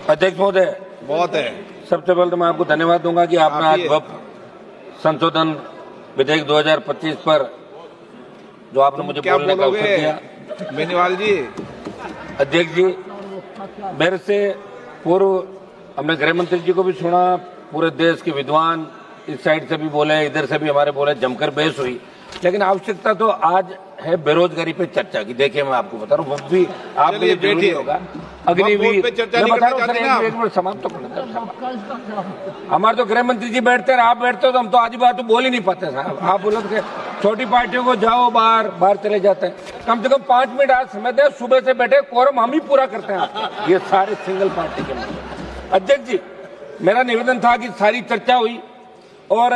अध्यक्ष महोदय, बहुत है। सबसे पहले तो मैं आपको धन्यवाद दूंगा कि आपने आज वक्फ संशोधन विधेयक 2025 पर जो आपने मुझे बोलने का अवसर दिया। बेनीवाल जी। अध्यक्ष जी, मेरे से पूर्व हमने गृह मंत्री जी को भी सुना, पूरे देश के विद्वान इस साइड से भी बोले, इधर से भी हमारे बोले, जमकर बहस हुई। लेकिन आवश्यकता तो आज है बेरोजगारी पे चर्चा की। देखिए, मैं आपको बता रहा हूँ, वो भी आपके लिए जरूरी होगा। अग्निवीर पे चर्चा नहीं करना चाहते ना? एक मिनट समाप्त तो करना। हमारे तो गृह मंत्री जी बैठते हैं, आप बैठते हो तो हम तो आज बात तो बोल ही नहीं पाते साहब। आप बोलो तो छोटी पार्टियों को जाओ बाहर चले जाते हैं। कम से कम 5 मिनट आज समय दे, सुबह से बैठे, कोरम हम ही पूरा करते हैं। ये सारे सिंगल पार्टी के मामले। अध्यक्ष जी, मेरा निवेदन था कि सारी चर्चा हुई और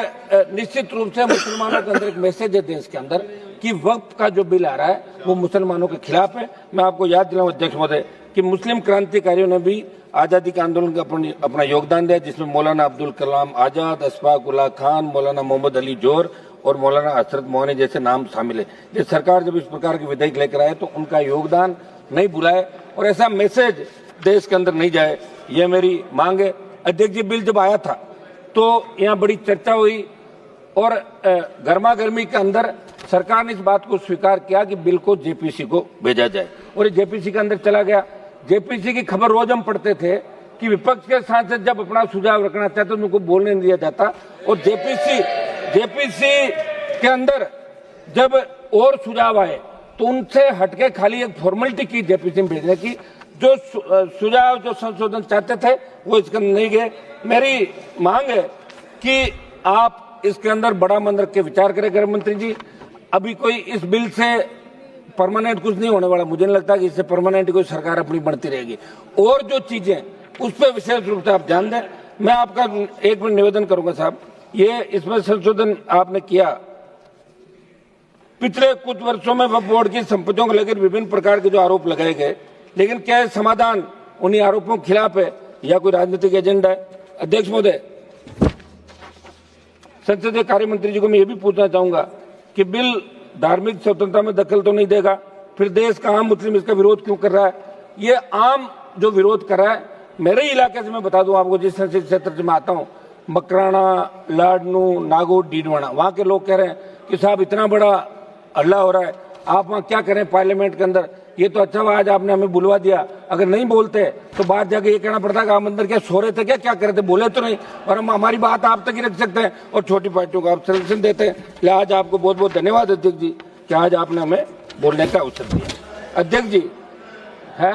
निश्चित रूप से मुसलमानों के अंदर एक मैसेज है देश के अंदर कि वक्फ का जो बिल आ रहा है वो मुसलमानों के खिलाफ है। मैं आपको याद दिलाऊं अध्यक्ष महोदय कि मुस्लिम क्रांतिकारियों ने भी आजादी के आंदोलन का अपना योगदान दिया, जिसमें मौलाना अब्दुल कलाम आजाद, अशफाक उल्लाह खान, मौलाना मोहम्मद अली जोर और मौलाना हसरत मोहनी जैसे नाम शामिल है। ये सरकार जब इस प्रकार के विधेयक लेकर आए तो उनका योगदान नहीं भुलाए और ऐसा मैसेज देश के अंदर नहीं जाए, ये मेरी मांग है। अध्यक्ष जी, बिल जब आया था तो यहाँ बड़ी चर्चा हुई और गर्मा गर्मी के अंदर सरकार ने इस बात को स्वीकार किया कि बिल को जेपीसी को भेजा जाए और ये जेपीसी के अंदर चला गया। जेपीसी की खबर रोज हम पढ़ते थे कि विपक्ष के सांसद जब अपना सुझाव रखना चाहते तो उनको बोलने नहीं दिया जाता और जेपीसी के अंदर जब और सुझाव आए तो उनसे हटके खाली एक फॉर्मेलिटी की जेपीसी में भेजने की। जो सुझाव जो संशोधन चाहते थे वो इसके अंदर नहीं गए। मेरी मांग है कि आप इसके अंदर बड़ा मन रख के विचार करें गृह मंत्री जी। अभी कोई इस बिल से परमानेंट कुछ नहीं होने वाला, मुझे नहीं लगता कि इससे परमानेंट कोई सरकार अपनी बढ़ती रहेगी। और जो चीजें उस पर विशेष रूप से आप ध्यान दें। मैं आपका एक मिनट निवेदन करूंगा साहब, ये इसमें संशोधन आपने किया, पिछले कुछ वर्षों में वक्फ बोर्ड की संपत्तियों को लेकर विभिन्न प्रकार के जो आरोप लगाए गए, लेकिन क्या समाधान उन्हीं आरोपों के खिलाफ है या कोई राजनीतिक एजेंडा है? अध्यक्ष महोदय, संसदीय कार्य मंत्री जी को मैं ये भी पूछना चाहूंगा कि बिल धार्मिक स्वतंत्रता में दखल तो नहीं देगा, फिर देश का आम मुस्लिम इसका विरोध क्यों कर रहा है? ये आम जो विरोध कर रहा है, मेरे इलाके से मैं बता दूं आपको, जिस संसदीय क्षेत्र से मैं आता हूं, मकराना, लाडनू, नागौर, डीडवाना, वहां के लोग कह रहे हैं कि साहब इतना बड़ा हल्ला हो रहा है, आप वहां क्या करें पार्लियामेंट के अंदर? ये तो अच्छा हुआ आज आपने हमें बुलवा दिया, अगर नहीं बोलते तो बाहर जाके ये कहना पड़ता कि आप अंदर क्या सो रहे थे, क्या कर रहे थे, बोले तो नहीं। और हम हमारी बात आप तक ही रख सकते हैं और छोटी पार्टियों को आप संरक्षण देते हैं। आज आपको बहुत बहुत धन्यवाद अध्यक्ष जी कि आज आपने हमें बोलने का अवसर दिया। अध्यक्ष जी है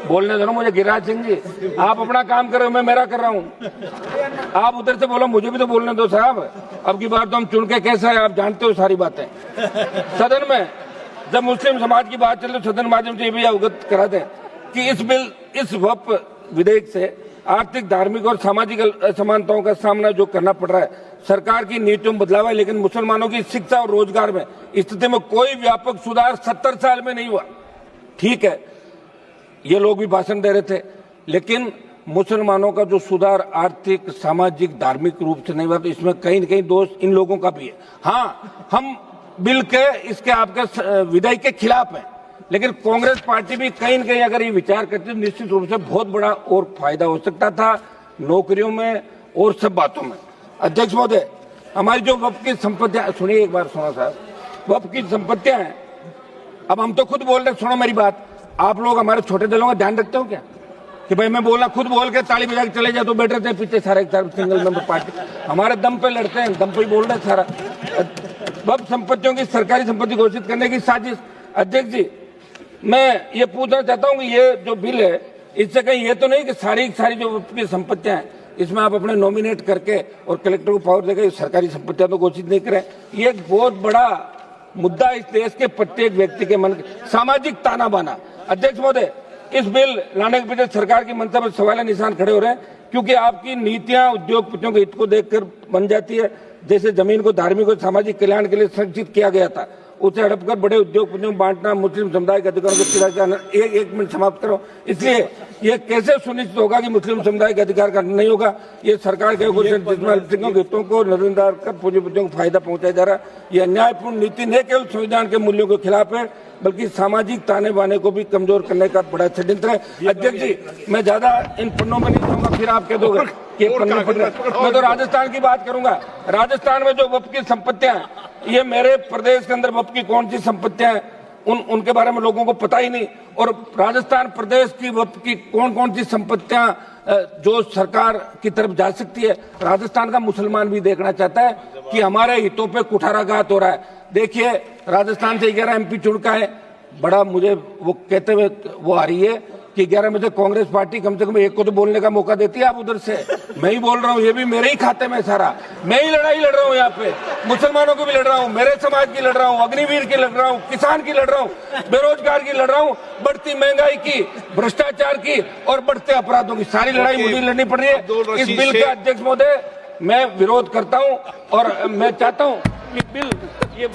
बोलने दो ना मुझे। गिरिराज सिंह जी, आप अपना काम कर रहे हो, मैं मेरा कर रहा हूँ। आप उधर से बोलो, मुझे भी तो बोलने दो साहब। अब की बार तो हम चुन के कैसा है आप जानते हो सारी बातें। सदन में जब मुस्लिम समाज की बात चल रही सदन माध्यम से ये भी अवगत करा दें कि इस वक्फ विधेयक से आर्थिक, धार्मिक और सामाजिक असमानताओं का सामना जो करना पड़ रहा है, सरकार की नीतियों में बदलाव है, लेकिन मुसलमानों की शिक्षा और रोजगार में स्थिति में कोई व्यापक सुधार 70 साल में नहीं हुआ। ठीक है, ये लोग भी भाषण दे रहे थे, लेकिन मुसलमानों का जो सुधार आर्थिक, सामाजिक, धार्मिक रूप से नहीं हुआ, तो इसमें कहीं न कहीं दोष इन लोगों का भी है। हाँ, हम बिल के इसके आपके विधेयक के खिलाफ है, लेकिन कांग्रेस पार्टी भी कहीं न कहीं अगर ये विचार करती तो निश्चित रूप से बहुत बड़ा और फायदा हो सकता था नौकरियों में और सब बातों में। अध्यक्ष महोदय, हमारी जो वक्फ की संपत्तियां, सुनिए एक बार, सुनो साहब, वक्फ की संपत्तियां हैं, अब हम तो खुद बोल रहे, सुनो मेरी बात, आप लोग हमारे छोटे दलों का ध्यान रखते हो क्या कि भाई मैं बोलना, खुद बोल के ताली बजा के चले जाए तो बैठ रहे थे पीछे सारे सिंगल मेंबर पार्टी, हमारे दम पे लड़ते हैं, दम पे ही बोल रहे हैं सारा। वक्फ संपत्तियों की सरकारी संपत्ति घोषित करने की साजिश। अध्यक्ष जी, मैं ये पूछना चाहता हूँ कि ये जो बिल है, इससे कहीं ये तो नहीं कि सारी जो वक्फ की संपत्तियां हैं इसमें आप अपने नॉमिनेट करके और कलेक्टर को पावर देकर सरकारी संपत्तियां तो घोषित नहीं करें? ये एक बहुत बड़ा मुद्दा इस देश के प्रत्येक व्यक्ति के मन, सामाजिक ताना बाना। अध्यक्ष महोदय, इस बिल लाने के पीछे सरकार की मंशा पर सवाल निशान खड़े हो रहे हैं, क्योंकि आपकी नीतियां उद्योगपतियों के हित को देखकर बन जाती है। जैसे जमीन को धार्मिक और सामाजिक कल्याण के लिए संरक्षित किया गया था उसे हड़प कर बड़े उद्योगपतियों को बांटना, मुस्लिम समुदाय के अधिकारों को चिरा जाना। एक मिनट समाप्त करो। इसलिए ये कैसे सुनिश्चित होगा कि मुस्लिम समुदाय के अधिकार का नहीं होगा? ये सरकार के जिसमें हितों को नजरअंदाज कर पूंजीपतियों को फायदा पहुंचाया जा रहा है। ये अन्यायपूर्ण नीति न केवल संविधान के मूल्यों के खिलाफ है, बल्कि सामाजिक ताने बाने को भी कमजोर करने का बड़ा षड्यंत्र है। अध्यक्ष जी, मैं ज्यादा इन पन्नों में नहीं जाऊंगा, फिर आप कह दोगे कि पन्ने पढ़ रहे। मैं तो राजस्थान की बात करूंगा। राजस्थान में जो वक्फ की संपत्तियां, ये मेरे प्रदेश के अंदर वक्फ की कौन सी संपत्तियां हैं उनके बारे में लोगों को पता ही नहीं। और राजस्थान प्रदेश की वक्फ की कौन की संपत्तियां जो सरकार की तरफ जा सकती है, राजस्थान का मुसलमान भी देखना चाहता है कि हमारे हितों पे कुठाराघात हो रहा है। देखिए, राजस्थान से 11 MP चुन का है। बड़ा मुझे वो कहते हुए वो आ रही है कि 11 में से कांग्रेस पार्टी कम से कम एक को तो बोलने का मौका देती है। आप उधर से, मैं ही बोल रहा हूँ, ये भी मेरे ही खाते में सारा। मैं ही लड़ाई लड़ रहा हूँ यहाँ पे, मुसलमानों की भी लड़ रहा हूँ, मेरे समाज की लड़ रहा हूँ, अग्निवीर की लड़ रहा हूँ, किसान की लड़ रहा हूँ, बेरोजगार की लड़ रहा हूँ, बढ़ती महंगाई की, भ्रष्टाचार की और बढ़ते अपराधों की सारी लड़ाई मुझे लड़नी पड़ रही है। इस बिल के अध्यक्ष महोदय मैं विरोध करता हूँ और मैं चाहता हूँ कि बिल ये